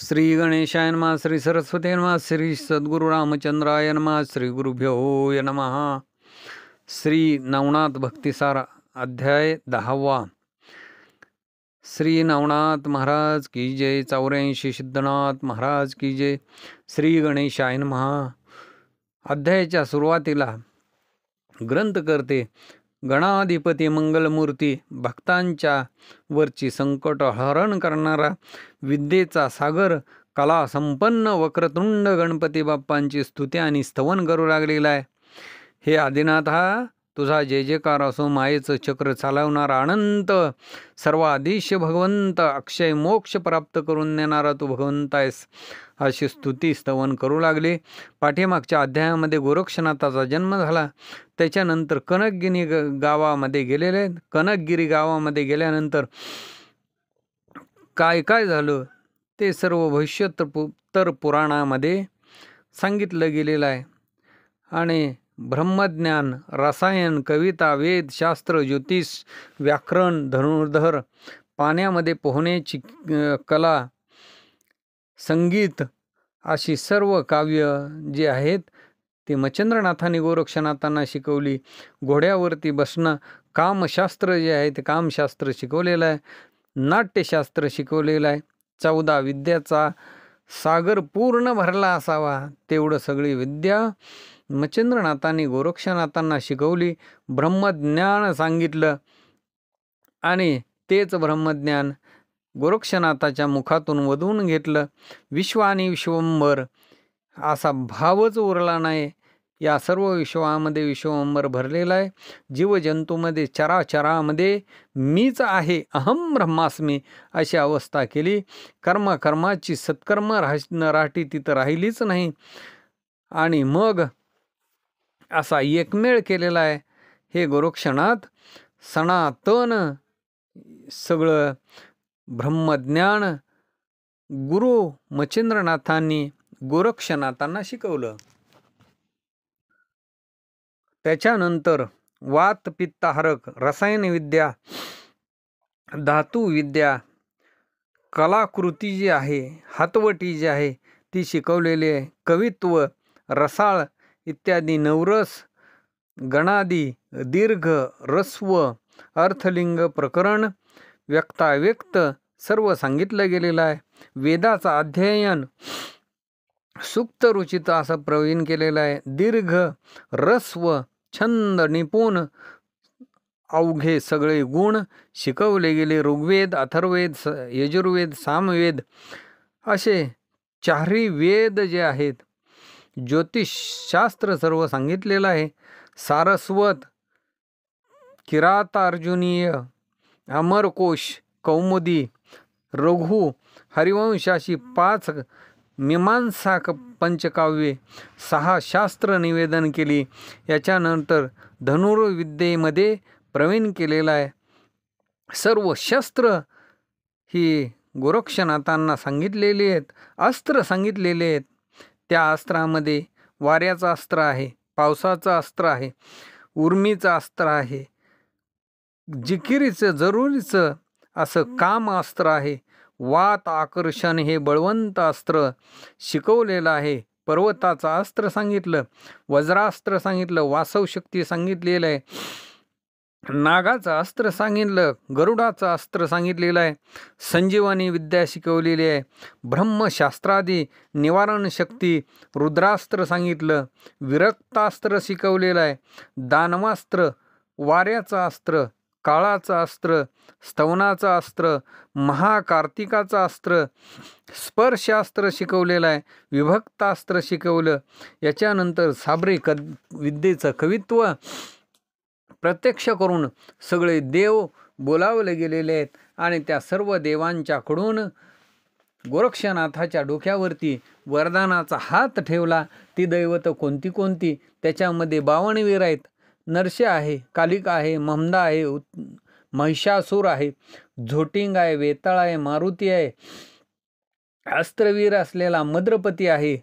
श्री गणेशाय नमः, श्री सरस्वती नमः, श्री सद्गुरु रामचंद्राय नमः, श्री गुरुभ्यो नमः। श्री नवनाथ भक्तिसार अध्याय 10वा। श्री नवनाथ महाराज की जय। 84 सिद्धनाथ महाराज की जय। श्री गणेशाय नमः। अध्यायाच्या सुरुवातीला ग्रंथ करते गणाधिपती मंगलमूर्ती, भक्तांच्या वरची संकट हरण करणारा, विद्येचा सागर, कला संपन्न वक्रतुंड गणपती बाप्पांची स्तुती आणि स्तवन करू लागलेला आहे. हे आदिनाथा, तुझा जय जयकार असो. मायेचं चक्र चालवणारा अनंत सर्वाधीश भगवंत, अक्षय मोक्ष प्राप्त करून देणारा तू भगवंत आहेस, अशी स्तुती स्तवन करू लागले. पाठीमागच्या अध्यायामध्ये गोरक्षनाथाचा जन्म झाला. त्याच्यानंतर कनकगिरी गावामध्ये गेलेले. कनकगिरी गावामध्ये गेल्यानंतर काय काय झालं ते सर्व भविष्योत्तर पुराणामध्ये सांगितलं गेलेलं आहे. आणि ब्रह्मज्ञान, रसायन, कविता, वेद, शास्त्र, ज्योतिष, व्याकरण, धनुर्धर, पाण्यामध्ये पोहण्याची कला, संगीत, अशी सर्व काव्य जी आहेत ती मच्छिंद्रनाथांनी गोरक्षनाथांना शिकवली. घोड्यावरती बसणं, कामशास्त्र जे आहे ते कामशास्त्र शिकवलेलं आहे. नाट्यशास्त्र शिकवलेलं आहे. 14 विद्याचा सागर पूर्ण भरला असावा तेवढं सगळी विद्या मच्छिंद्रनाथांनी गोरक्षनाथांना शिकवली. ब्रह्मज्ञान सांगितलं आणि तेच ब्रह्मज्ञान गोरक्षनाथाच्या मुखातून वधवून घेतलं. विश्व आणि विश्वंभर असा भावच उरला नाही. या सर्व विश्वामध्ये विश्वंभर भरलेला आहे. जीवजंतूमध्ये, चराचरामध्ये मीच आहे, अहम ब्रह्मास्मी, अशी अवस्था केली. कर्माची सत्कर्म राहटी तिथं राहिलीच नाही. आणि मग असा एकमेळ केलेला आहे. हे गोरक्षनाथ सनातन सगळं ब्रह्मज्ञान गुरु मच्छिंद्रनाथांनी गोरक्षनाथांना शिकवलं. त्याच्यानंतर वात पित्तहारक, रसायनविद्या, धातुविद्या, कलाकृती जी आहे, हातवटी जी आहे ती शिकवलेली आहे. कवित्व, रसाळ इत्यादी, नवरस, गणादी, दीर्घ, रस्व, अर्थलिंग, प्रकरण, व्यक्ताव्यक्त सर्व सांगितलं गेलेलं आहे. वेदाचा अध्ययन सूक्त रुचित असं प्रवीण केलेलं आहे. दीर्घ, रस्व, छंद, निपुण, अवघे सगळे गुण शिकवले गेले. ऋग्वेद, अथर्ववेद, यजुर्वेद, सामवेद असे 4 वेद जे आहेत, ज्योतिषशास्त्र सर्व सांगितलेलं आहे. सारस्वत, किरातार्जुनीय, अमरकोश, कौमुदी, रघु, हरिवंशाशी 5 मीमांसा पंचकाव्ये, 6 शास्त्र निवेदन केली. याच्यानंतर धनुर्विद्येमध्ये प्रवीण केलेला आहे. सर्व शस्त्र ही गोरक्षनाथांना सांगितलेली आहेत. अस्त्र सांगितलेले आहेत. त्या अस्त्रामध्ये वाऱ्याचं अस्त्र आहे, पावसाचं अस्त्र आहे, उर्मीचं अस्त्र आहे, जिकिरीचं जरुरीचं असं काम अस्त्र आहे. वात आकर्षण हे बळवंत अस्त्र शिकवलेलं आहे. पर्वताचं अस्त्र सांगितलं, वज्रास्त्र सांगितलं, वासव शक्ती सांगितलेलं आहे, नागाचं अस्त्र सांगितलं, गरुडाचं अस्त्र सांगितलेलं आहे, संजीवनी विद्या शिकवलेली आहे, ब्रह्मशास्त्रादी निवारण शक्ती, रुद्रास्त्र सांगितलं, विरक्तास्त्र शिकवलेलं आहे, दानवास्त्र, वाऱ्याचं अस्त्र, काळाचं अस्त्र, स्तवनाचं अस्त्र, महाकार्तिकाचं अस्त्र, स्पर्शास्त्र शिकवलेलं आहे, विभक्तास्त्र शिकवलं. याच्यानंतर साबरे विद्येचं कवित्व प्रत्यक्ष करून सगळे देव बोलावले गेलेले आहेत. आणि त्या सर्व देवांच्याकडून गोरक्षनाथाच्या डोक्यावरती वरदानाचा हात ठेवला. ती दैवत कोणती कोणती? त्याच्यामध्ये 52 वीर आहेत. नरसे आहे, कालिका आहे, ममदा आहे, महिषासूर आहे, झोटिंग आहे, वेताळ आहे, मारुती आहे, अस्त्रवीर असलेला मद्रपती आहे,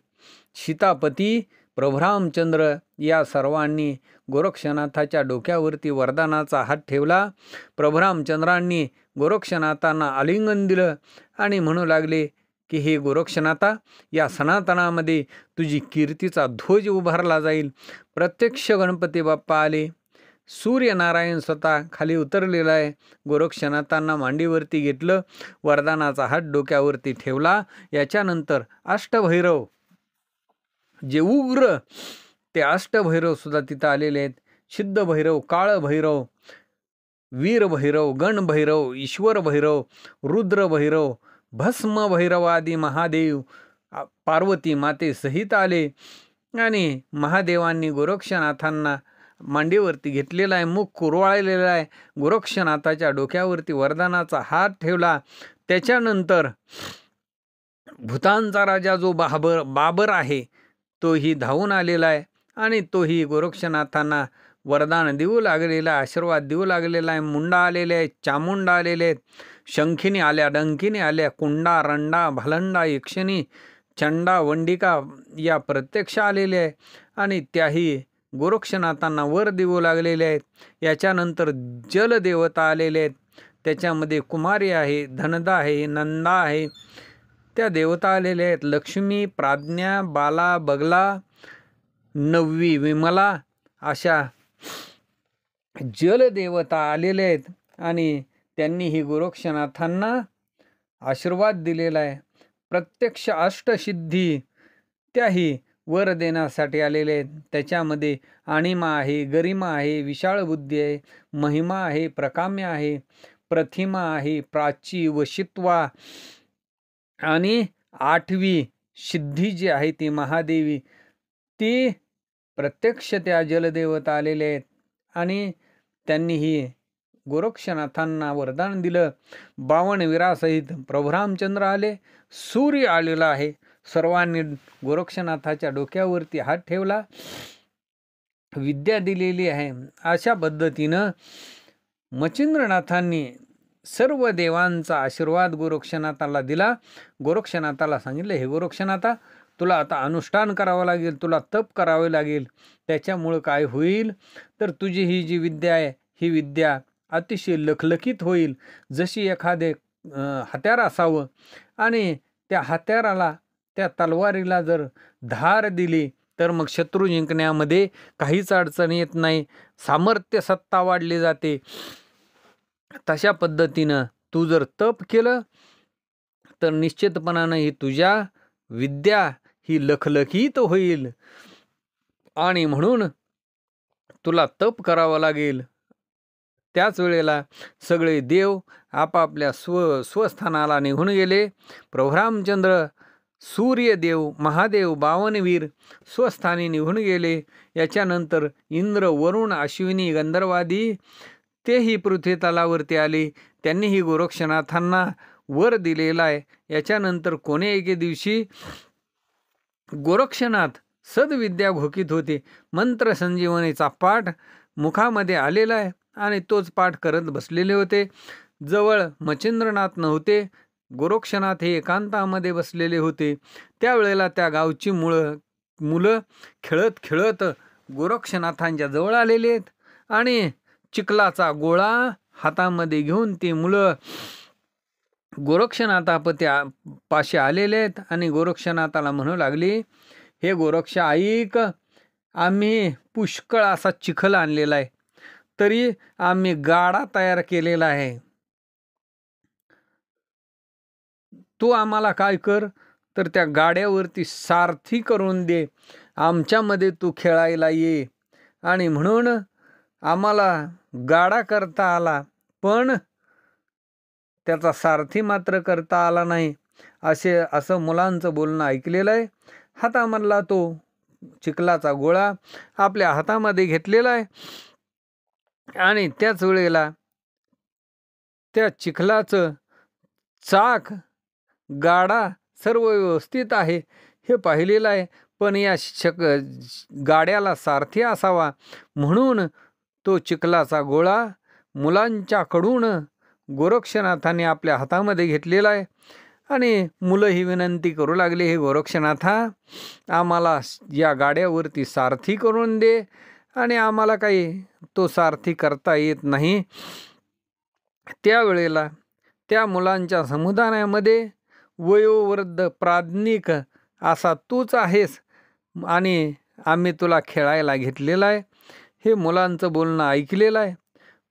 सीतापती, प्रभुरामचंद्र या सर्वांनी गोरक्षनाथाच्या डोक्यावरती वरदानाचा हात ठेवला. प्रभुरामचंद्रांनी गोरक्षनाथांना आलिंगन दिलं आणि म्हणू लागले की हे गोरक्षनाथा, या सनातनामध्ये तुझी कीर्तीचा ध्वज उभारला जाईल. प्रत्यक्ष गणपती बाप्पा आले. सूर्यनारायण स्वतः खाली उतरलेला आहे. गोरक्षनाथांना मांडीवरती घेतलं, वरदानाचा हात डोक्यावरती ठेवला. याच्यानंतर अष्टभैरव, जे उग्र ते अष्टभैरव सुद्धा तिथं आलेले आहेत. सिद्ध भैरव, काळ भैरव, वीर भैरव, गण भैरव, ईश्वर भैरव, रुद्र भैरव, भस्म भैरव आदी महादेव पार्वती माते सहित आले. आणि महादेवांनी गोरक्षनाथांना मांडीवरती घेतलेला आहे. मुख कुरवाळलेला आहे. गोरक्षनाथाच्या डोक्यावरती वरदानाचा हात ठेवला. त्याच्यानंतर भूतांचा राजा जो बाबर आहे तोही धावून आलेला आहे आणि तोही गोरक्षनाथांना वरदान देऊ लागलेला, आशीर्वाद देऊ लागलेला आहे. मुंडा आलेले आहेत, चामुंडा आलेले आहेत, शंखिनी आल्या, डंकिनी आल्या, कुंडा, रंडा, भालंडा, यक्षिणी, चंडा, वंडिका या प्रत्यक्ष आलेले आहे आणि त्याही गोरक्षनाथांना वर देऊ लागलेले आहेत. याच्यानंतर जलदेवता आलेले आहेत. त्याच्यामध्ये कुमारी आहे, धनदा आहे, नंदा आहे, त्या देवता आलेल्या आहेत. लक्ष्मी, प्राज्ञा, बाला, बगला, नववी, विमला अशा जलदेवता आलेल्या आहेत आणि त्यांनीही गोरक्षनाथांना आशीर्वाद दिलेला आहे. प्रत्यक्ष अष्टसिद्धी त्याही वर देण्यासाठी आलेले आहेत. त्याच्यामध्ये आणिमा आहे, गरिमा आहे, विशाळ बुद्धी आहे, महिमा आहे, प्रकाम्य आहे, प्रतिमा आहे, प्राची, वशित्वा आणि 8वी सिद्धी जी आहे ती महादेवी, ती प्रत्यक्ष त्या जलदेवता आलेले आहेत आणि त्यांनीही गोरक्षनाथांना वरदान दिलं. 52 वीरासहित प्रभू रामचंद्र आले. सूर्य आलेला आहे. सर्वांनी गोरक्षनाथाच्या डोक्यावरती हात ठेवला, विद्या दिलेली आहे. अशा पद्धतीनं मच्छिंद्रनाथांनी सर्व देवांचा आशीर्वाद गोरक्षनाथाला दिला. गोरक्षनाथाला सांगितलं, हे गोरक्षनाथा, तुला आता अनुष्ठान करावं लागेल, तुला तप करावे लागेल. त्याच्यामुळं काय होईल तर तुझी ही जी विद्या आहे ही विद्या अतिशय लखलखीत होईल. जशी एखादे हत्यार असावं आणि त्या हत्याराला, त्या तलवारीला जर धार दिली तर मग शत्रू जिंकण्यामध्ये काहीच अडचण येत नाही, सामर्थ्य सत्ता वाढली जाते. तशा पद्धतीनं तू जर तप केलं तर निश्चितपणानं ही तुझ्या विद्या ही लखलखीत होईल आणि म्हणून तुला तप करावं लागेल. त्याच वेळेला सगळे देव आपापल्या स्वस्थानाला निघून गेले. प्रभू रामचंद्र, सूर्यदेव, महादेव, 52 वीर स्वस्थानी निघून गेले. याच्यानंतर इंद्र, वरुण, अश्विनी, गंधर्वादी तेही पृथ्वी तलावरती आले. त्यांनीही गोरक्षनाथांना वर दिलेला आहे. याच्यानंतर कोणे एके दिवशी गोरक्षनाथ सद्विद्या घोकीत होते. मंत्र संजीवनीचा पाठ मुखामध्ये आलेला आहे आणि तोच पाठ करत बसलेले होते. जवळ मच्छिंद्रनाथ नव्हते. गोरक्षनाथ हे एकांतामध्ये बसलेले होते. त्यावेळेला त्या गावची मुलं खेळत खेळत गोरक्षनाथांच्या जवळ आलेले आहेत आणि चिखलाचा गोळा हातामध्ये घेऊन ती मुलं गोरक्षनाथापाशी आलेले आहेत आणि गोरक्षनाथाला म्हणू लागली, हे गोरक्ष ऐक, आम्ही पुष्कळ असा चिखल आणलेला आहे, तरी आम्ही गाडा तयार केलेला आहे. तू आम्हाला काय कर तर त्या गाड्यावरती सारथी करून दे, आमच्यामध्ये तू खेळायला ये. आणि म्हणून आम्हाला गाडा करता आला पण त्याचा सारथी मात्र करता आला नाही. असं मुलांचं बोलणं ऐकलेलं आहे. हातामधला तो चिखलाचा गोळा आपल्या हातामध्ये घेतलेला आहे आणि त्याच वेळेला त्या चिखलाचं चाक, गाडा सर्व व्यवस्थित आहे हे पाहिलेलं आहे. पण या गाड्याला सारथी असावा म्हणून तो चिखलाचा गोळा मुलांच्याकडून गोरक्षनाथाने आपल्या हातामध्ये घेतलेला आहे. आणि मुलं ही विनंती करू लागले, हे गोरक्षनाथा, आम्हाला या गाड्यावरती सारथी करून दे. आणि आम्हाला काही तो सारथी करता येत नाही. त्यावेळेला त्या मुलांच्या समुदायामध्ये वयोवृद्ध प्राज्ञिक असा तूच आहेस आणि आम्ही तुला खेळायला घेतलेला आहे. हे मुलांचं बोलणं ऐकलेलं आहे.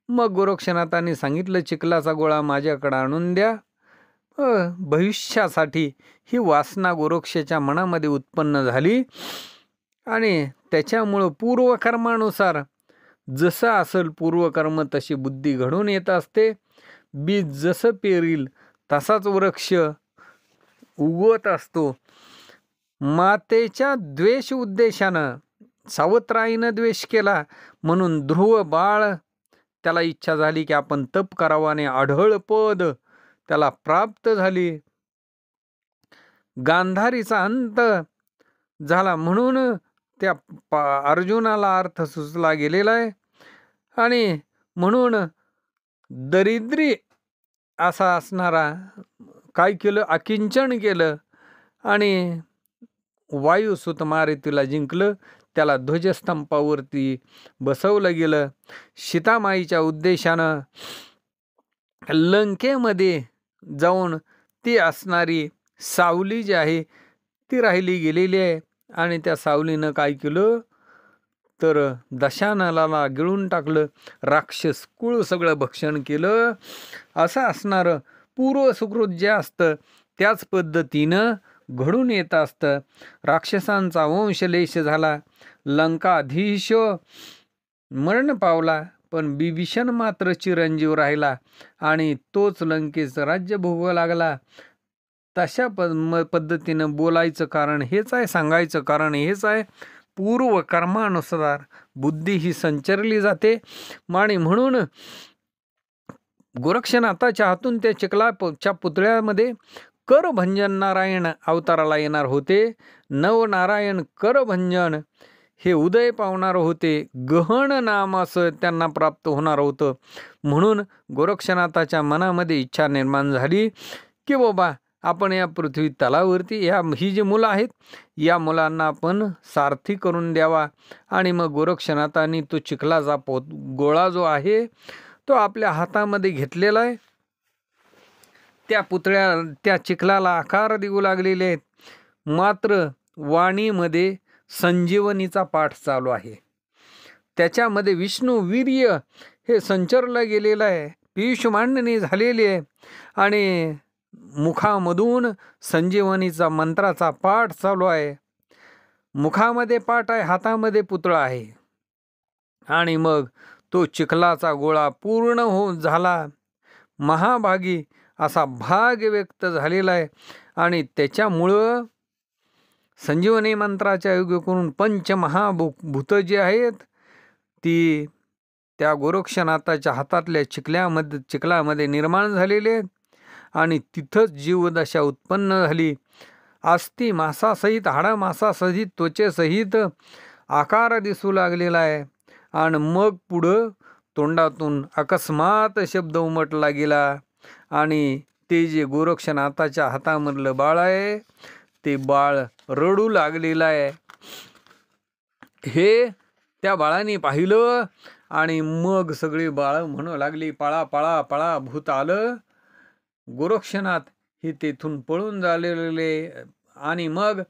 मग गोरक्षनाथांनी सांगितलं, चिखलाचा गोळा माझ्याकडे आणून द्या. भविष्यासाठी ही वासना गोरक्षाच्या मनामध्ये उत्पन्न झाली आणि त्याच्यामुळं पूर्वकर्मानुसार जसं असेल पूर्वकर्म तशी बुद्धी घडून येत असते. बीज जसं पेरील तसाच वृक्ष उगवत असतो. मातेच्या द्वेष उद्देशानं सावत्राईनं द्वेष केला म्हणून ध्रुव बाळ त्याला इच्छा झाली की आपण तप करावं आणि आढळ पद त्याला प्राप्त झाली. गांधारीचा अंत झाला म्हणून त्या अर्जुनाला अर्थ सुचला गेलेला आहे. आणि म्हणून दरिद्री असा असणारा काय केलं, अकिंचन केलं आणि वायुसुत मारुतीला जिंकलं. त्याला ध्वजस्तंभावरती बसवलं गेलं. सीतामाईच्या उद्देशानं लंकेमध्ये जाऊन ती असणारी सावली जी आहे ती राहिली गेलेली आहे. आणि त्या सावलीनं काय केलं तर दशानलाला गिळून टाकलं. राक्षस कुळ सगळं भक्षण केलं. असं असणारं पूर्व सुकृत जे असतं त्याच पद्धतीनं घडून येत असतं. राक्षसांचा वंशलेश झाला. लंकाधीश मरण पावला पण बिभीषण मात्र चिरंजीव राहिला आणि तोच लंकेचं राज्य भोगू लागला. तशा पद्धतीनं बोलायचं कारण हेच आहे, सांगायचं कारण हेच आहे. पूर्व कर्मानुसार बुद्धी ही संचरली जाते. आणि म्हणून गोरक्षनाथाच्या हातून त्या चिखलाच्या पुतळ्यामध्ये करभंजन नारायण अवताराला येणार होते. नवनारायण करभंजन हे उदय पावणार होते. गहन नाम असं त्यांना प्राप्त होणार होतं. म्हणून गोरक्षनाथाच्या मनामध्ये इच्छा निर्माण झाली की बाबा आपण या पृथ्वी तलावरती ही जी मुलं आहेत या मुलांना आपण सारथी करून द्यावा. आणि मग गोरक्षनाथांनी तो चिखलाचा गोळा जो आहे तो आपल्या हातामध्ये घेतलेला आहे. त्या चिखलाला आकार देऊ लागलेले आहेत. मात्र वाणीमध्ये संजीवनीचा पाठ चालू आहे. त्याच्यामध्ये विष्णू वीर्य हे संचरलं गेलेलं आहे. पीयूष मांडणी झालेली आहे आणि मुखामधून संजीवनीचा मंत्राचा पाठ चालू आहे. मुखामध्ये पाठ आहे, हातामध्ये पुतळा आहे. आणि मग तो चिखलाचा गोळा पूर्ण झाला. महाभागी असा भाग व्यक्त झालेला आहे. आणि त्याच्यामुळं संजीवनी मंत्राच्या योग करून पंचमहाभूत जी आहेत ती त्या गोरक्षनाथाच्या हातातल्या चिखलामध्ये निर्माण झालेले आहेत. आणि तिथंच जीवदशा उत्पन्न झाली. अस्थि मासासहित हाडामासासहित त्वचेसहित आकार दिसू लागलेला आहे. आणि मग पुढं तोंडातून अकस्मात शब्द उमटला गेला आणि ते जे गोरक्षनाथाच्या हातामधलं बाळ आहे ते बाळ रडू लागलेलं आहे. हे त्या बाळाने पाहिलं आणि मग सगळी बाळ म्हणू लागली, पळा पळा पळा, भूत आलं. गोरक्षनाथ हे तेथून पळून झालेले. आणि मग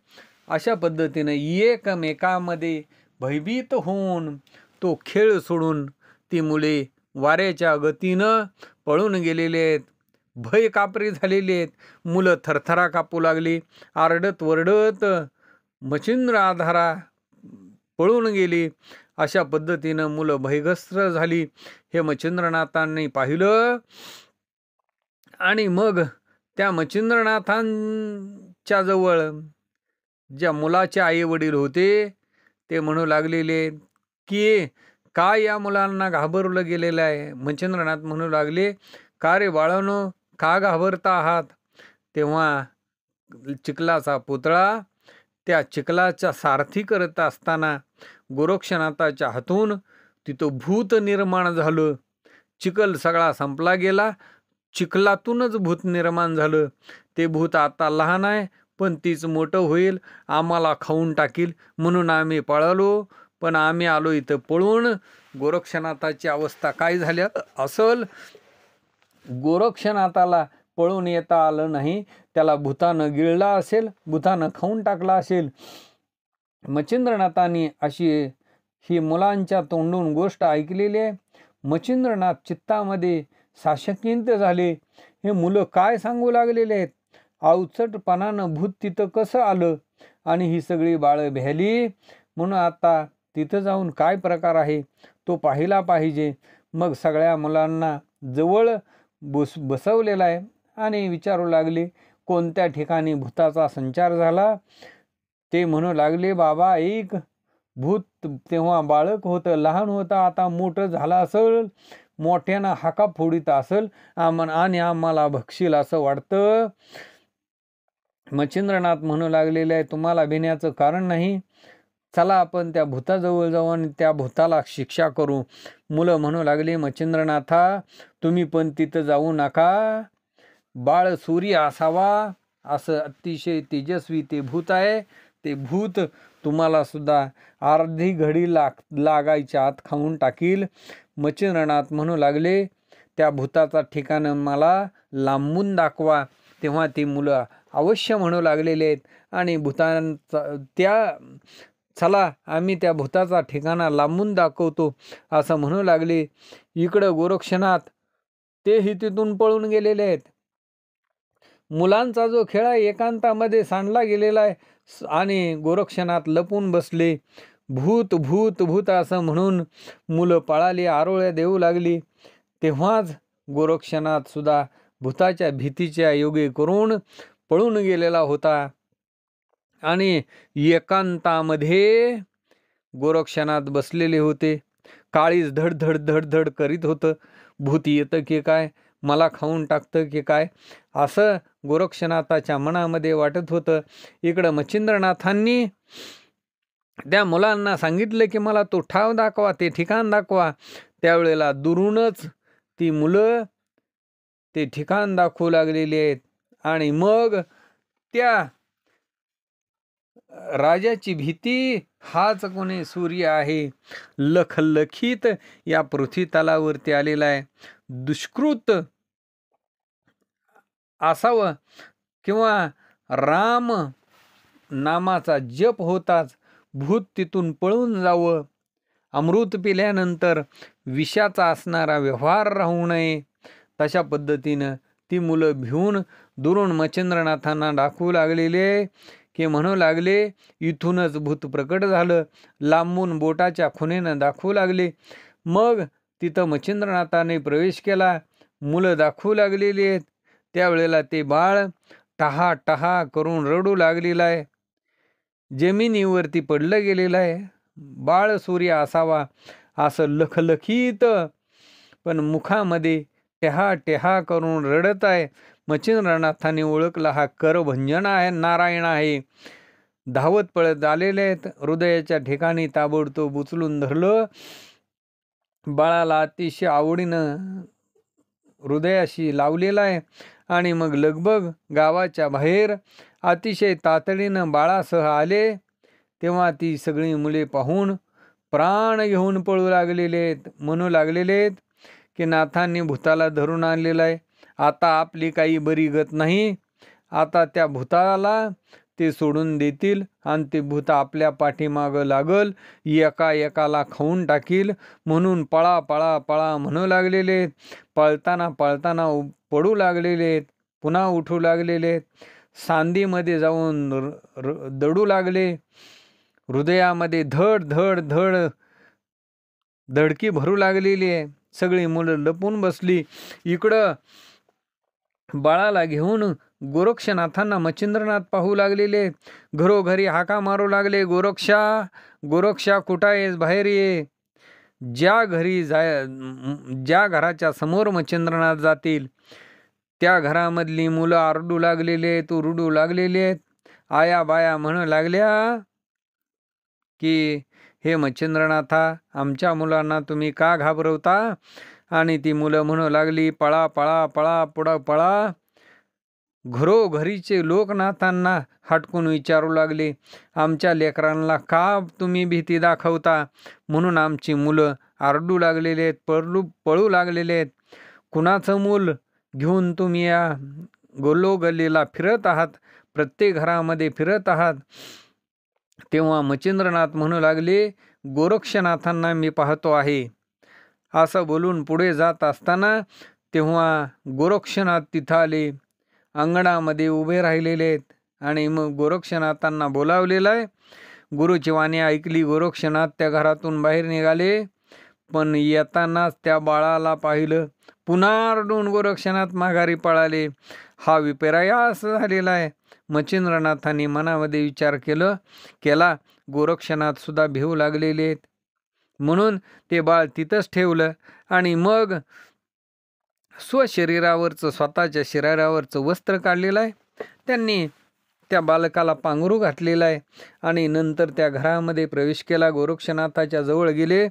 अशा पद्धतीनं एकमेकामध्ये भयभीत होऊन तो खेळ सोडून ती मुले वाऱ्याच्या गतीनं पळून गेलेले आहेत. भय कापरी झालेली आहेत. मुलं थरथरा कापू लागली. आरडत वरडत मच्छिंद्र आधारा पळून गेली. अशा पद्धतीनं मुलं भयग्रस्त झाली. हे मच्छिंद्रनाथांनी पाहिलं आणि मग त्या मच्छिंद्रनाथांच्या जवळ ज्या मुलाचे आई वडील होते ते म्हणू लागलेले की काय या मुलांना घाबरवलं गेलेलं आहे. मच्छिंद्रनाथ म्हणू लागले, का रे बाळांनो, का घाबरता आहात. तेव्हा चिखलाचा पुतळा त्या चिखलाचा सारथी करत असताना गोरक्षनाथाच्या हातून तिथं भूत निर्माण झालं. चिखल सगळा संपला गेला. चिखलातूनच भूत निर्माण झालं. ते भूत आता लहान आहे पण तीच मोठं होईल, आम्हाला खाऊन टाकील म्हणून आम्ही पळालो. पण आम्ही आलो इथं पळून. गोरक्षनाथाची अवस्था काय झाली असल, गोरक्षनाथाला पळून येता आलं नाही. त्याला भूतानं गिळला असेल, भूतानं खाऊन टाकला असेल. मच्छिंद्रनाथांनी अशी ही मुलांच्या तोंडून गोष्ट ऐकलेली आहे. मच्छिंद्रनाथ चित्तामध्ये साशंकित झाले. हे मुलं काय सांगू लागलेले आहेत? अवचटपणानं भूत तिथं कसं आलं? आणि ही सगळी बाळं भ्याली. म्हणून आता तिथं जाऊन काय प्रकार आहे तो पाहिला पाहिजे. मग सगळ्या मुलांना जवळ बसवलेला आहे आणि विचारू लागले कोणत्या ठिकाणी भूताचा संचार झाला. ते म्हणू लागले, बाबा एक भूत तेव्हा बाळक होतं, लहान होतं, आता मोठं झालं असेल, मोठ्यानं हाका फोडीत असेल आणि आम्हाला भक्षील असं वाटतं. मच्छिंद्रनाथ म्हणू लागलेले आहे, तुम्हाला भिण्याचं कारण नाही. चला आपण त्या भूताजवळ जाऊ आणि त्या भूताला शिक्षा करू. मुलं म्हणू लागले, मच्छिंद्रनाथा तुम्ही पण तिथं जाऊ नका. बाळ सूर्य असावा असं अतिशय तेजस्वी ते भूत आहे. ते भूत तुम्हाला सुद्धा अर्धी घडी लागायच्या आत खाऊन टाकील. मच्छिंद्रनाथ म्हणू लागले, त्या भूताचा ठिकाण मला लांबून दाखवा. तेव्हा ती मुलं अवश्य म्हणू लागलेले आहेत आणि भूतांचा चला आम्ही त्या भूताचा ठिकाणा लांबून दाखवतो असं म्हणू लागले. इकडं गोरक्षनाथ तेही तिथून पळून गेलेले आहेत. मुलांचा जो खेळ आहे एकांतामध्ये सांडला गेलेला आहे आणि गोरक्षनाथ लपून बसले. भूत भूत भूत असं म्हणून मुलं पळाली, आरोळ्या देऊ लागली. तेव्हाच गोरक्षनाथ सुद्धा भूताच्या भीतीच्या योगे करून पळून गेलेला होता. आणि एकांतामध्ये गोरक्षनाथ बसलेले होते. काळीज धडधड धडधड करीत होतं. भूत येतं की काय, मला खाऊन टाकतं की काय, असं गोरक्षनाथाच्या मनामध्ये वाटत होतं. इकडं मच्छिंद्रनाथांनी त्या मुलांना सांगितलं की मला तो ठाव दाखवा, ते ठिकाण दाखवा. त्यावेळेला दुरूनच ती मुलं ते ठिकाण दाखवू लागलेली आहेत. आणि मग त्या राजाची भीती, हाच कोणी सूर्य आहे, लखलखित या पृथ्वी तलावरती आलेला आहे. दुष्कृत असावं किंवा राम नामाचा जप होताच भूत तिथून पळून जावं. अमृत पिल्यानंतर विषाचा असणारा व्यवहार राहू नये. तशा पद्धतीनं ती मुलं भिवून दुरून मच्छिंद्रनाथांना दाखवू लागलेले की म्हणू लागले, इथूनच भूत प्रकट झालं. लांबून बोटाच्या खुणेनं दाखवू लागले. मग तिथं मच्छिंद्रनाथाने प्रवेश केला. मुलं दाखवू लागलेली आहेत. त्यावेळेला ते बाळ टहा टहा करून रडू लागलेलं आहे. जमिनीवरती पडलं गेलेलं आहे. बाळ सूर्य असावा असं लखलखीत, पण मुखामध्ये टेहा टेहा करून रडत आहे. मच्छिंद्रनाथाने ओळखला हा करभंजन आहे, नारायण आहे. धावत पळत आलेले आहेत. हृदयाच्या ठिकाणी ताबडतोब उचलून धरलं. बाळाला अतिशय आवडीनं हृदयाशी लावलेला आहे. आणि मग लगबग गावाच्या बाहेर अतिशय तातडीनं बाळासह आले. तेव्हा ती सगळी मुले पाहून प्राण घेऊन पळू लागलेले आहेत. म्हणू लागलेले आहेत की नाथांनी भूताला धरून आणलेलं आहे. आता आपली काही बरी गत नाही. आता त्या भूताला ते सोडून देतील आणि ते भूत आपल्या पाठीमागं लागल, एका एकाला खाऊन टाकील. म्हणून पळा पळा पळा म्हणू लागलेले आहेत. पळताना पळताना पडू लागलेले आहेत, पुन्हा उठू लागलेले आहेत. सांदीमध्ये जाऊन दडू लागले. हृदयामध्ये धड धड धड धडकी भरू लागलेली आहे. सगळी मुलं लपून बसली. इकडं बाळाला घेऊन गोरक्षनाथांना मच्छिंद्रनाथ पाहू लागलेले. घरोघरी हाका मारू लागले, गोरक्षा गोरक्षा कुठं आहेस, बाहेर ये. ज्या घराच्या समोर मच्छिंद्रनाथ जातील त्या घरामधली मुलं आरडू लागलेले आहेत, रुडू लागलेले आहेत. आया बाया म्हणू लागल्या की हे मच्छिंद्रनाथा, आमच्या मुलांना तुम्ही का घाबरवता? आणि ती मुलं म्हणू लागली, पळा पळा पळा पुढं पळा. घरोघरीचे लोकनाथांना हटकून विचारू लागले, आमच्या लेकरांना का तुम्ही भीती दाखवता? म्हणून आमची मुलं आरडू लागलेले आहेत, पळू लागलेले आहेत. कुणाचं मूल घेऊन तुम्ही या गोलोगल्लीला फिरत आहात, प्रत्येक घरामध्ये फिरत आहात. तेव्हा मच्छिंद्रनाथ म्हणू लागले, गोरक्षनाथांना मी पाहतो आहे. असं बोलून पुढे जात असताना तेव्हा गोरक्षनाथ तिथं आले, अंगणामध्ये उभे राहिलेले आहेत. आणि मग गोरक्षनाथांना बोलावलेलं आहे. गुरुची वाणी ऐकली. गोरक्षनाथ त्या घरातून बाहेर निघाले, पण येतानाच त्या बाळाला पाहिलं. पुन्हा रडून गोरक्षनाथ माघारी पळाले. हा विपर्यास झालेला आहे. मच्छिंद्रनाथांनी मनामध्ये विचार केला, गोरक्षनाथ सुद्धा भिवू लागलेले आहेत. म्हणून ते बाळ तिथंच ठेवलं आणि मग स्वतःच्या शरीरावरचं वस्त्र काढलेलं आहे. त्यांनी त्या बालकाला पांघरू घातलेला आहे आणि नंतर त्या घरामध्ये प्रवेश केला. गोरक्षनाथाच्या जवळ गेले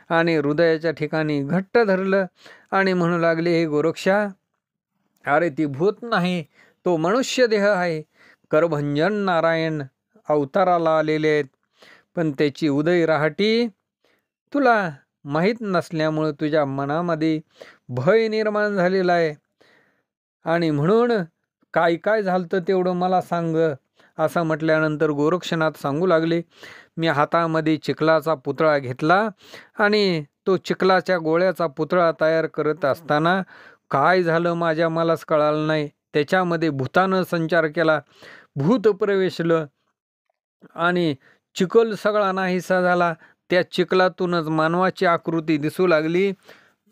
आणि हृदयाच्या ठिकाणी घट्ट धरलं आणि म्हणू लागले, हे गोरक्षा, अरे ती भूत नाही, तो मनुष्य देह आहे. करभंजन नारायण अवताराला आलेले आहेत, पण त्याची उदय रहाटी तुला माहीत नसल्यामुळं तुझ्या मनामध्ये भय निर्माण झालेला आहे. आणि म्हणून काय काय झालं तेवढं मला सांग. असं म्हटल्यानंतर गोरक्षनाथ सांगू लागले, मी हातामध्ये चिखलाचा पुतळा घेतला आणि तो चिखलाच्या गोळ्याचा पुतळा तयार करत असताना काय झालं मलाच कळालं नाही. त्याच्यामध्ये भूतानं संचार केला, भूत प्रवेशलं आणि चिखल सगळा नाहीसा झाला. त्या चिखलातूनच मानवाची आकृती दिसू लागली.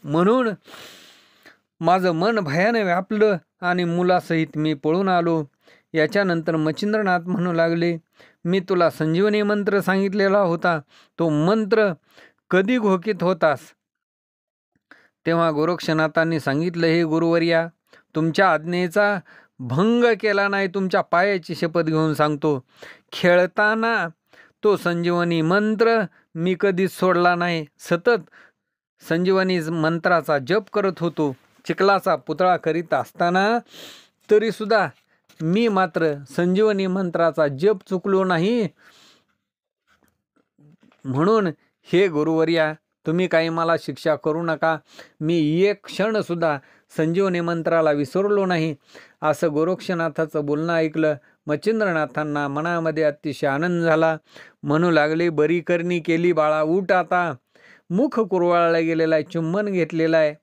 म्हणून माझं मन भयाने व्यापलं आणि मुलासहित मी पळून आलो. याच्यानंतर मच्छिंद्रनाथ म्हणू लागले, मी तुला संजीवनी मंत्र सांगितलेला होता, तो मंत्र कधी घोकीत होतास? तेव्हा गोरक्षनाथांनी सांगितलं, हे गुरुवर्या, तुमच्या आज्ञेचा भंग केला नाही, तुमच्या पायाची शपथ घेऊन सांगतो. खेळताना तो संजीवनी मंत्र मी कधीच सोडला नाही. सतत संजीवनी मंत्राचा जप करत होतो. चिखलाचा पुतळा करीत असताना तरी सुद्धा मी मात्र संजीवनी मंत्राचा जप चुकलो नाही. म्हणून हे गुरुवर्या, तुम्ही काही मला शिक्षा करू नका. मी एक क्षण सुद्धा संजीवनी मंत्राला विसरलो नाही. असं गोरक्षनाथाचं बोलणं ऐकलं. मच्छिंद्रनाथांना मनामध्ये अतिशय आनंद झाला. म्हणू लागले, बरी करणी केली बाळा, उठ आता. मुख कुरवाळला गेलेला आहे, चुंबन घेतलेलं आहे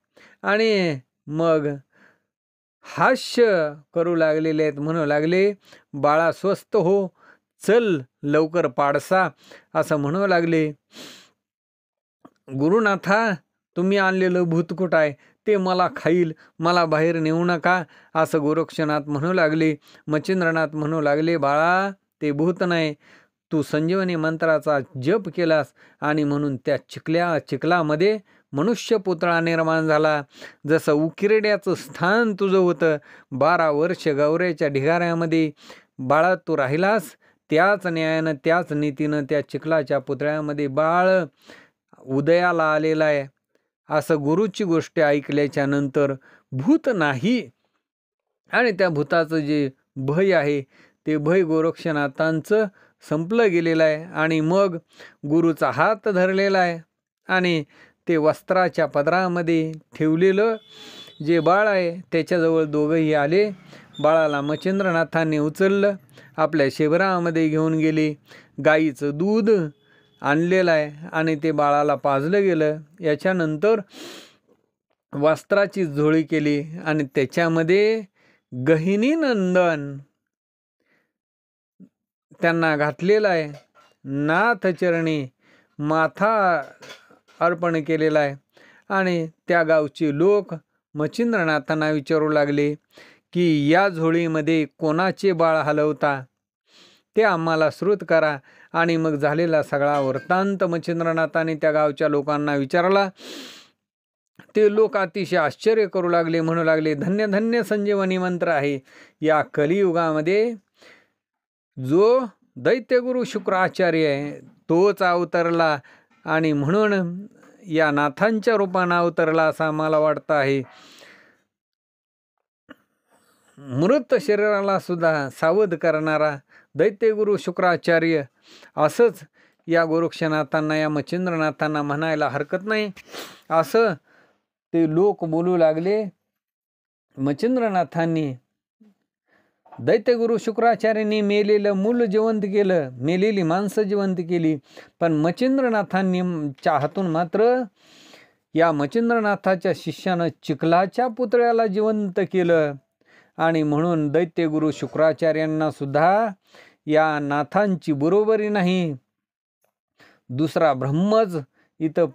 आणि मग हास्य करू लागलेले आहेत. म्हणू लागले, बाळा स्वस्थ हो, चल लवकर पाडसा. असं म्हणू लागले. गुरुनाथा, तुम्ही आणलेलं भूत कुठं आहे? ते मला खाईल, मला बाहेर नेऊ नका. असं गोरक्षनाथ म्हणू लागले. मच्छिंद्रनाथ म्हणू लागले, बाळा ते भूत नाही, तू संजीवनी मंत्राचा जप केलास आणि म्हणून त्या चिखलामध्ये मनुष्य पुतळा निर्माण झाला. जसं उकिरड्याचं स्थान तुझं होतं, 12 वर्ष गौऱ्याच्या ढिगाऱ्यामध्ये बाळा तू राहिलास, त्याच न्यायानं त्याच नीतीनं त्या चिखलाच्या पुतळ्यामध्ये बाळ उदयाला आलेला आहे. असं गुरुची गोष्ट ऐकल्याच्या नंतर भूत नाही आणि त्या भूताचं जे भय आहे ते भय गोरक्षनाथांचं संपलं गेलेलं आहे. आणि मग गुरुचा हात धरलेला आहे आणि ते वस्त्राच्या पदरामध्ये ठेवलेलं जे बाळ आहे त्याच्याजवळ दोघंही आले. बाळाला मच्छिंद्रनाथांनी उचललं, आपल्या शिबिरामध्ये घेऊन गेले. गाईचं दूध आणलेलं आहे आणि ते बाळाला पाजलं गेलं. याच्यानंतर वस्त्राची झोळी केली आणि त्याच्यामध्ये गहिनी नंदन त्यांना घातलेला आहे. नाथचरणी माथा अर्पण केलेला आहे. आणि त्या गावचे लोक मच्छिंद्रनाथांना विचारू लागले की या झोळीमध्ये कोणाचे बाळ हलवता, ते आम्हाला श्रुत करा. आणि मग झालेला सगळा वृत्तांत मच्छिंद्रनाथांनी त्या गावच्या लोकांना विचारला. ते लोक अतिशय आश्चर्य करू लागले, म्हणू लागले, धन्य धन्य संजीवनी मंत्र आहे. या कलियुगामध्ये जो दैत्यगुरु शुक्राचार्य आहे तोच अवतरला आणि म्हणून या नाथांच्या रूपानं अवतरला असं आम्हाला वाटतं आहे. मृत शरीराला सुद्धा सावध करणारा दैत्यगुरु शुक्राचार्य, असंच या गोरक्षनाथांना, या मच्छिंद्रनाथांना म्हणायला हरकत नाही. असं ते लोक बोलू लागले. मच्छिंद्रनाथांनी दैत्यगुरु शुक्राचार्यांनी मेलेलं मूल जिवंत केलं, मेलेली माणसं जिवंत केली, पण मच्छिंद्रनाथांच्या हातून मात्र या मच्छिंद्रनाथाच्या शिष्यानं चिखलाच्या पुतळ्याला जिवंत केलं. आणि म्हणून दैत्यगुरु शुक्राचार्यांना सुद्धा या नाथांची बरोबरी नाही. दुसरा ब्रह्मच इथं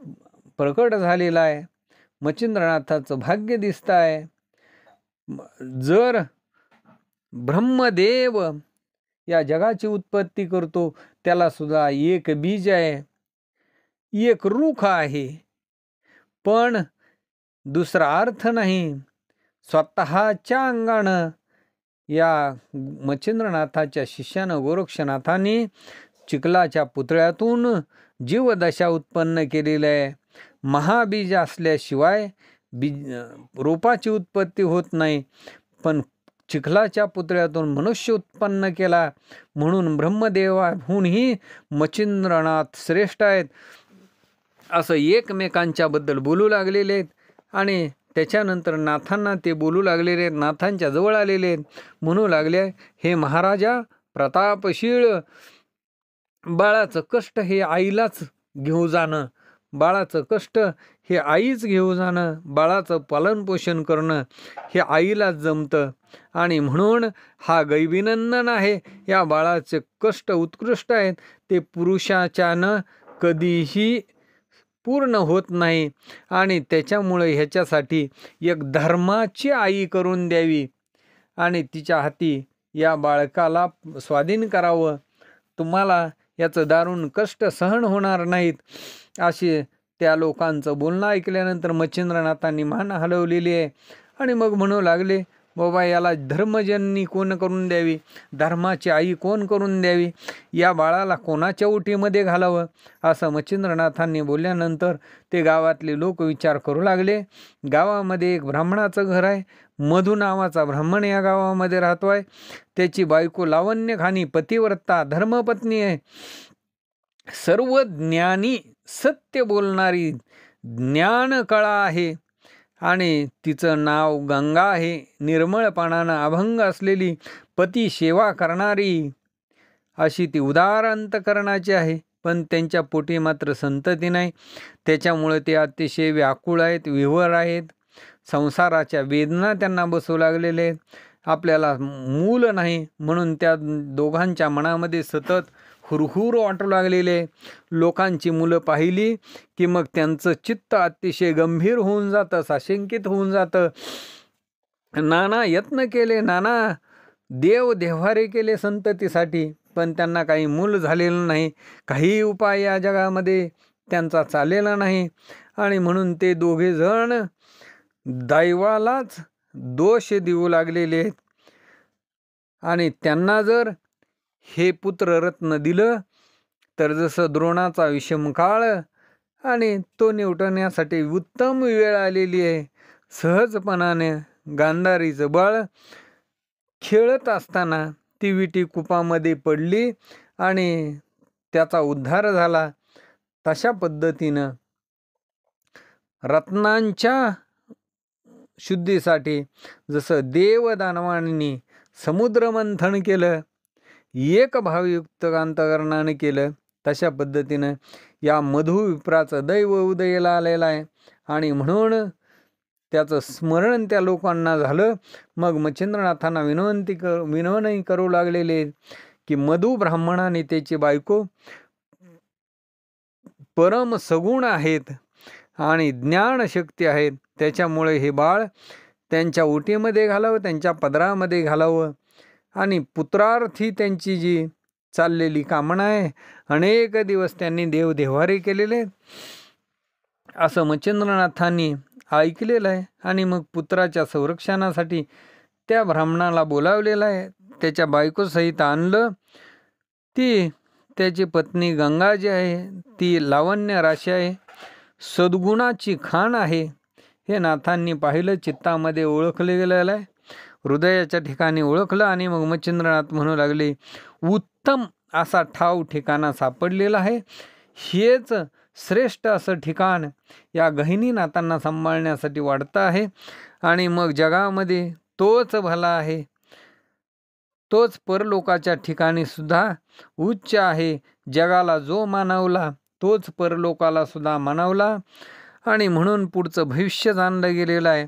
प्रकट झालेला आहे. मच्छिंद्रनाथाचं भाग्य दिसत आहे. जर ब्रह्मदेव या जगाची उत्पत्ती करतो, त्याला सुद्धा एक बीज आहे, एक रूख आहे, पण दुसरा अर्थ नाही. स्वतःच्या अंगानं या मच्छिंद्रनाथाच्या शिष्यानं गोरक्षनाथांनी चिखलाच्या पुतळ्यातून जीवदशा उत्पन्न केलेली आहे. महाबीज असल्याशिवाय रोपाची उत्पत्ती होत नाही, पण चिखलाच्या पुतळ्यातून मनुष्य उत्पन्न केला. म्हणून ब्रह्मदेवाहूनही मच्छिंद्रनाथ श्रेष्ठ आहेत असं एकमेकांच्या बद्दल बोलू लागलेले आहेत. आणि त्याच्यानंतर नाथांना ते बोलू लागलेले आहेत, नाथांच्या जवळ आलेले आहेत. म्हणू लागले, हे महाराजा प्रतापशीळ, बाळाचं कष्ट हे आईलाच घेऊ जाणं, बाळाचं कष्ट हे आईच घेऊ जाणं, बाळाचं पालनपोषण करणं हे आईलाच जमतं. आणि म्हणून हा गैविनंदन आहे. या बाळाचे कष्ट उत्कृष्ट आहेत, ते पुरुषाच्यानं कधीही पूर्ण होत नाही. आणि त्याच्यामुळे ह्याच्यासाठी एक धर्माची आई करून द्यावी आणि तिच्या हाती या बाळकाला स्वाधीन करावं. तुम्हाला याचं दारुण कष्ट सहन होणार नाहीत. असे त्या लोकांचं बोलणं ऐकल्यानंतर मच्छिंद्रनाथांनी मान हलवलेली आहे. आणि मग म्हणू लागले, बाबा याला धर्मजननी कोण करून द्यावी, धर्माची आई कोण करून द्यावी, या बाळाला कोणाच्या ओटीमध्ये घालावं, असं मच्छिंद्रनाथांनी बोलल्यानंतर ते गावातले लोक विचार करू लागले. गावामध्ये एक ब्राह्मणाचं घर आहे. मधु नावाचा ब्राह्मण या गावामध्ये राहतो आहे. त्याची बायको लावण्यखानी पतिव्रता धर्मपत्नी आहे. सर्व ज्ञानी सत्य बोलणारी ज्ञानकळा आहे. आणि तिचं नाव गंगा आहे. निर्मळपणानं अभंग असलेली, पती सेवा करणारी अशी ती उदार अंतकरणाची आहे. पण त्यांच्या पोटी मात्र संतती नाही. त्याच्यामुळे ते अतिशय व्याकुळ आहेत, विव्हर आहेत. संसाराच्या वेदना त्यांना बसू लागलेले आहेत. आपल्याला मूल नाही म्हणून त्या दोघांच्या मनामध्ये सतत हुरहुर वाटू लागलेले. लोकांची मुलं पाहिली की मग त्यांचं चित्त अतिशय गंभीर होऊन जातं, साशंकित होऊन जातं. नाना यत्न केले, नाना देवदेव्हारे केले संततीसाठी, पण त्यांना काही मूल झालेलं नाही. काही उपाय या जगामध्ये त्यांचा चाललेला नाही. आणि म्हणून ते दोघे जण दैवालाच दोष देऊ लागलेले आहेत. आणि त्यांना जर हे पुत्ररत्न दिलं तर जसं द्रोणाचा विषमकाळ आणि तो निवटण्यासाठी उत्तम वेळ आलेली आहे. सहजपणाने गांधारीचं बाळ खेळत असताना ती विटी कुपामध्ये पडली आणि त्याचा उद्धार झाला. तशा पद्धतीनं रत्नांच्या शुद्धीसाठी जसं देवदानवांनी समुद्र मंथन केलं, एक भावयुक्त अंतकरणाने केलं, तशा पद्धतीनं या मधुविप्राचं दैव उदयाला आलेलं आहे. आणि म्हणून त्याचं स्मरण त्या लोकांना झालं. मग मच्छिंद्रनाथांना विनवणी करू लागलेले की मधु ब्राह्मणाने त्याची बायको परम सगुण आहेत आणि ज्ञानशक्ती आहेत. त्याच्यामुळे हे बाळ त्यांच्या ओटीमध्ये घालावं, त्यांच्या पदरामध्ये घालावं. आणि पुत्रार्थी त्यांची जी चाललेली कामना आहे, अनेक दिवस त्यांनी देवदेव्हारे केलेले असं मच्छिंद्रनाथांनी ऐकलेलं आहे. आणि मग पुत्राच्या संरक्षणासाठी त्या ब्राह्मणाला बोलावलेलं आहे. त्याच्या बायकोसहित आणलं. ती त्याची पत्नी गंगा जी आहे ती लावण्य राशी आहे, सद्गुणाची खाण आहे. हे नाथांनी पाहिलं, चित्तामध्ये ओळखले गेलेलं आहे, हृदयाच्या ठिकाणी ओळखलं. आणि मग मच्छिंद्रनाथ म्हणू लागले, उत्तम असा ठाव ठिकाणा सापडलेला आहे. हेच श्रेष्ठ असं ठिकाण या गहिनीनाथांना सांभाळण्यासाठी वाढतं आहे. आणि मग जगामध्ये तोच भला आहे, तोच परलोकाच्या ठिकाणी सुद्धा उच्च आहे. जगाला जो मानवला तोच परलोकाला सुद्धा मानवला. आणि म्हणून पुढचं भविष्य जाणलं गेलेलं आहे.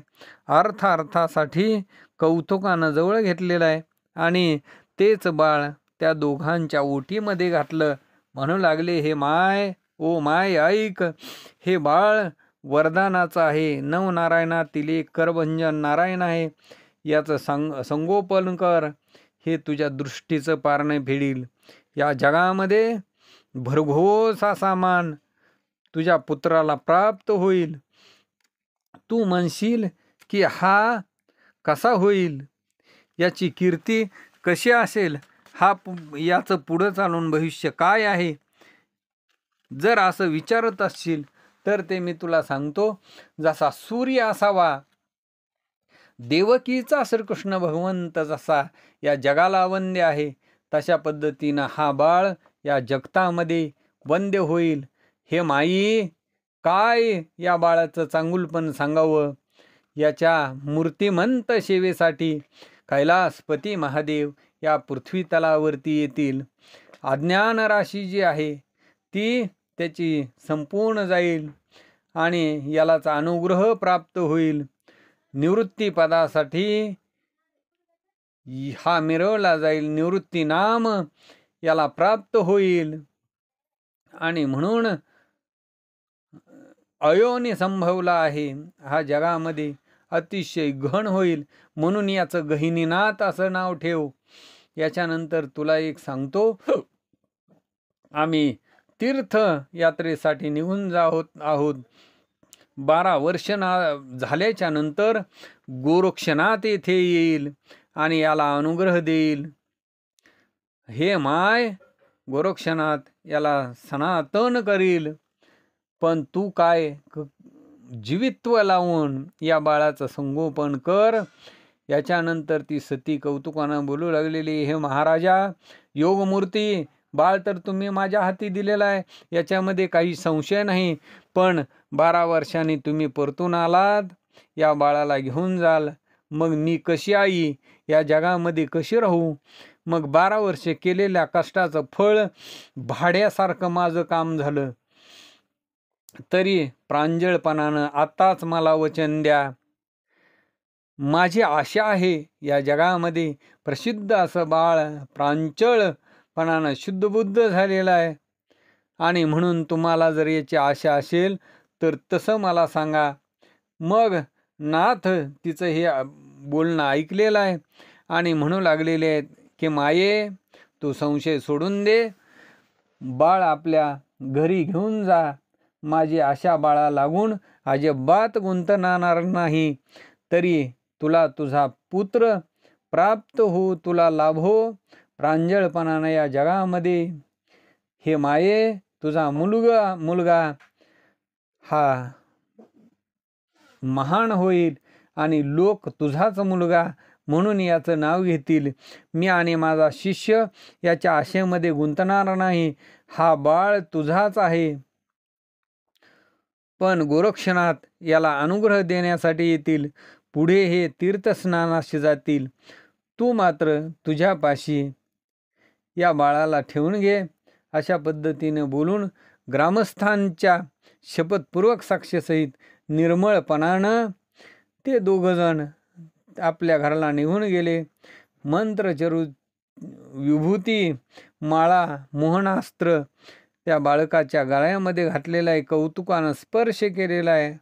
अर्थासाठी कौतुकानं जवळ घेतलेलं आहे आणि तेच बाळ त्या दोघांच्या ओटीमध्ये घातलं. म्हणू लागले, हे माय, ओ माय ऐक, हे बाळ वरदानाचं आहे. नवनारायणातील एक करभंजन नारायण आहे. याचं संगोपन कर, हे तुझ्या दृष्टीचं पारणं फेडील. या जगामध्ये भरघोस असा मान तुझ्या पुत्राला प्राप्त होईल. तू म्हणशील की हा कसा होईल, याची कीर्ती कशी असेल, याचं पुढं चालून भविष्य काय आहे, जर असं विचारत असशील तर ते मी तुला सांगतो. जसा सूर्य असावा, देवकीचा श्रीकृष्ण भगवंत जसा या जगाला वंद्य आहे, तशा पद्धतीनं हा बाळ या जगतामध्ये वंद्य होईल. हे माई, काय या बाळाचं चांगुलपण सांगावं. याच्या मूर्तिमंत सेवेसाठी कैलासपती महादेव या पृथ्वी तलावरती येतील. अज्ञान राशी जी आहे ती त्याची संपूर्ण जाईल आणि यालाचा अनुग्रह प्राप्त होईल. निवृत्ती पदासाठी हा मिरवला जाईल. निवृत्ती नाम याला प्राप्त होईल. आणि म्हणून अयोनी संभवला आहे. हा जगामध्ये अतिशय घन होईल. म्हणून याचं गहिनीनाथ असं नाव ठेव. याच्यानंतर तुला एक सांगतो, आम्ही तीर्थ यात्रेसाठी निघून आहोत. 12 वर्ष झाल्याच्या नंतर गोरक्षनाथ येथे येईल आणि याला अनुग्रह देईल. हे माय, गोरक्षनाथ याला सनातन करील. पण तू काय जीवित्व लावून या बाळाचं संगोपन कर. याच्यानंतर ती सती कौतुकानं बोलू लागलेली, हे महाराजा योगमूर्ती, बाळ तर तुम्ही माझ्या हाती दिलेला आहे, याच्यामध्ये काही संशय नाही. पण 12 वर्षांनी तुम्ही परतून आलात, या बाळाला घेऊन जाल. मग मी कशी आई या जगामध्ये कशी राहू. मग 12 वर्षे केलेल्या कष्टाचं फळ भाड्यासारखं माझं काम झालं. तरी प्रांजळपणानं आताच मला वचन द्या. माझी आशा आहे या जगामध्ये प्रसिद्ध असं बाळ प्रांजळपणानं शुद्धबुद्ध झालेलं आहे. आणि म्हणून तुम्हाला जर याची आशा असेल तर तसं मला सांगा. मग नाथ तिचं हे बोलणं ऐकलेलं आहे आणि म्हणू लागलेले आहेत की माये, तू संशय सोडून दे, बाळ आपल्या घरी घेऊन जा. माझी आशा बाळा लागून अजिबात गुंतणार नाही. तरी तुला तुझा पुत्र प्राप्त हो, तुला लाभो प्रांजळपणानं या जगामध्ये. हे माये, तुझा मुलगा हा महान होईल आणि लोक तुझाच मुलगा म्हणून याचं नाव घेतील. मी आणि माझा शिष्य याच्या आशेमध्ये गुंतणार नाही. हा बाळ तुझाच आहे. पण गोरक्षनाथ याला अनुग्रह देण्यासाठी येतील. पुढे हे तीर्थस्नानाशी जातील. तू मात्र तुझ्यापाशी या बाळाला ठेवून घे. अशा पद्धतीने बोलून ग्रामस्थांच्या शपथपूर्वक साक्षीसहित निर्मळपणानं ते दोघंजण आपल्या घराला निघून गेले. मंत्रचरू विभूती माळा मोहनास्त्र त्या बाळकाच्या गळ्यामध्ये घातलेला आहे, कौतुकानं स्पर्श केलेला आहे.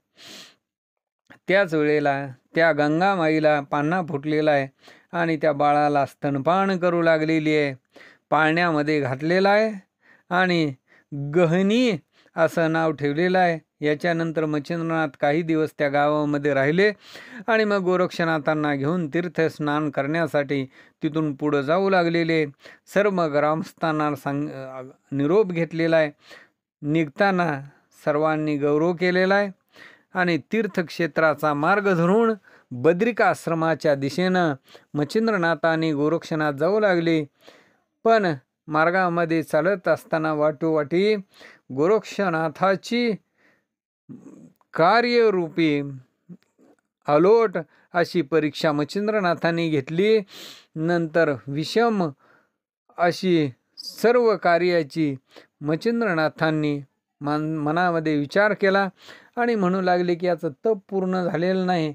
त्याच वेळेला त्या गंगामाईला पान्हा फुटलेला आहे आणि त्या बाळाला स्तनपान करू लागलेली आहे. पाळण्यामध्ये घातलेला आहे आणि गहनी असं नाव ठेवलेलं आहे. याच्यानंतर मच्छिंद्रनाथ काही दिवस त्या गावामध्ये राहिले आणि मग गोरक्षनाथांना घेऊन तीर्थस्नान करण्यासाठी तिथून पुढं जाऊ लागलेले. सर्व ग्रामस्थांना निरोप घेतलेला आहे. निघताना सर्वांनी गौरव केलेला आहे आणि तीर्थक्षेत्राचा मार्ग धरून बद्रिकाश्रमाच्या दिशेनं मच्छिंद्रनाथ आणि गोरक्षनाथ जाऊ लागले. पण मार्गामध्ये चालत असताना वाटोवाटी गोरक्षनाथाची कार्यरूपी अलोट अशी परीक्षा मच्छिंद्रनाथांनी घेतली. नंतर विषम अशी सर्व कार्याची मच्छिंद्रनाथांनी मनामध्ये विचार केला आणि म्हणू लागले की याचं तप पूर्ण झालेलं नाही.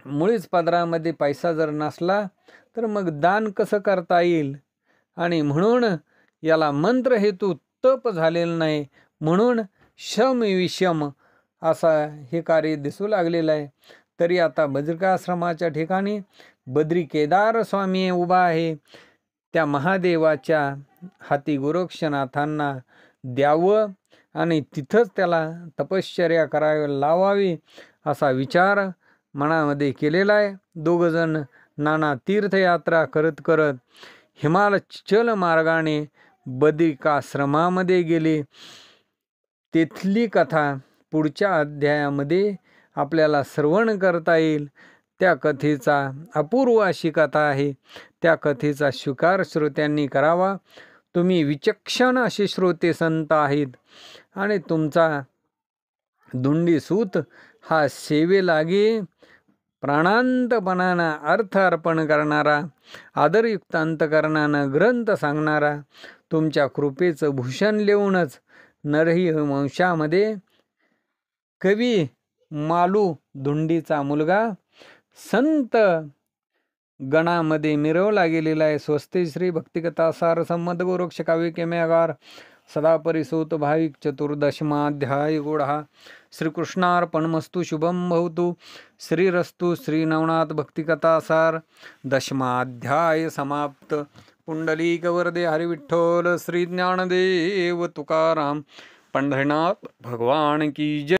मुळीच पदरामध्ये पैसा जर नसला तर मग दान कसं करता येईल, आणि म्हणून याला मंत्र हेतू तप झालेलं नाही, म्हणून शम विषम असा हे कार्य दिसू लागलेलं आहे. तरी आता बद्रिकाश्रमाच्या ठिकाणी बद्री केदार स्वामी उभा आहे. त्या महादेवाच्या हाती गोरक्षनाथांना द्यावं आणि तिथंच त्याला तपश्चर्या करावी लावावी असा विचार मनामध्ये केलेला आहे. दोघंजण नाना तीर्थयात्रा करत करत हिमाचल मार्गाने बद्रिकाश्रमामध्ये गेले. तेथली कथा पुढच्या अध्यायामध्ये आपल्याला श्रवण करता येईल. त्या कथेचा अपूर्व अशी कथा आहे. त्या कथेचा स्वीकार श्रोत्यांनी करावा. तुम्ही विचक्षण असे श्रोते संत आहेत आणि तुमचा धुंडीसूत हा सेवेलागी प्राणांतपणानं अर्थ अर्पण करणारा, आदरयुक्त अंतकरणानं ग्रंथ सांगणारा, तुमच्या कृपेचं भूषण लिहूनच नरही वंशामध्ये कवी मालू धुंडीचा मुलगा संत गणामध्ये मिरवला गेलेला आहे. स्वस्ति श्री भक्तिकथासार संमत गोरक्ष काव्य केम्यागार सदा परिसूत भाविक चतुर्दशमाध्याय गुढ़ा. श्रीकृष्णार्पणमस्तु. शुभम भवतु. श्रीरस्तु. श्री नवनाथ भक्तिकथासार दशमाध्याय समाप्त. पुंडलीक वरदे हरिविठ्ठल. श्री ज्ञानदेव तुकाराम पंढरीनाथ भगवान की जय.